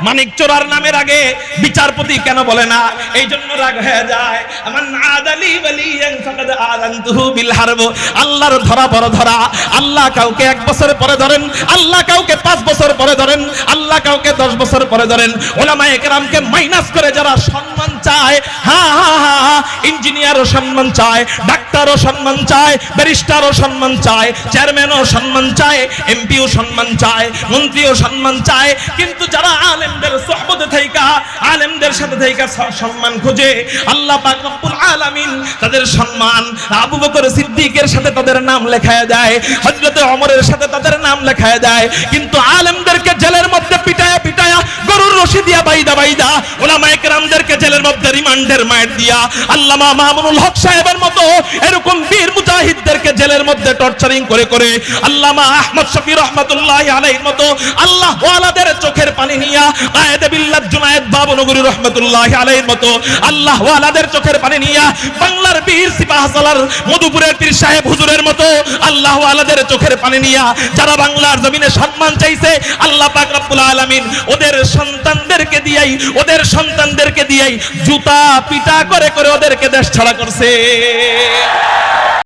মানিক চোরার নামের আগে বিচারপতি কেন বলে না? এই জন্য রাগ হয়ে যায়। আমার আদালি ওয়ালিয়ান ফাকাদ আযানতুহু বিল হারব। আল্লাহর ধরা বড় ধরা। আল্লাহ কাউকে 1 বছর পরে ধরেন, আল্লাহ কাউকে 5 বছর পরে ধরেন, আল্লাহ কাউকে 10 বছর পরে ধরেন। উলামায়ে কেরামকে মাইনাস করে যারা সম্মান চায়, ইঞ্জিনিয়ারও সম্মান চায়, ডাক্তারও সম্মান চায়, ব্যারিস্টারও সম্মান চায়, চেয়ারম্যানও সম্মান চায়, এমপিও সম্মান চায়, মন্ত্রীও সম্মান চায়, কিন্তু যারা আলেমদের সোহবতে থাইকা, আলেমদের সাথে থাইকা সম্মান খোঁজে, আল্লাহ পাক রব্বুল আলামিন তাদের সম্মান আবু বকর সিদ্দিকের সাথে তাদের নাম লেখায় দেয়, হযরত ওমরের সাথে তাদের নাম লেখায় দেয়। কিন্তু আলেমদেরকে জেলের মধ্যে পিটায়া পিটায়া, গরুর রশি দিয়া বাইদা বাইদা, উলামায়ে কেরামদেরকে জেলের মধ্যে রিমান্ডের মাইর দিয়া, আল্লামা মামুনুল হক সাহেবের মতো এরকম বীর মুজাহিদদেরকে জেলের মধ্যে টর্চারিং করে করে, আল্লামা আহমদ শফি রহমাতুল্লাহি আলাইহির মতো আল্লাহ ওয়ালাদের চোখের পানি নিয়া, কায়েদে বিল্লাত জুনায়েদ বাবনগরী রহমাতুল্লাহি আলাইহির মতো আল্লাহ ওয়ালাদের চোখের পানি নিয়া, বাংলার বীর সিপাহসালার মধুপুরের পীর সাহেব হুজুরের মতো আল্লাহ ওয়ালাদের চোখের পানি নিয়া যারা বাংলার জমিনে সম্মান চাইছে, আল্লাহ পাক রব্বুল আলামিন ওদের সন্তানদেরকে দিয়াই জুতা পিটা করে করে ওদেরকে দেশ ছাড়া করছে।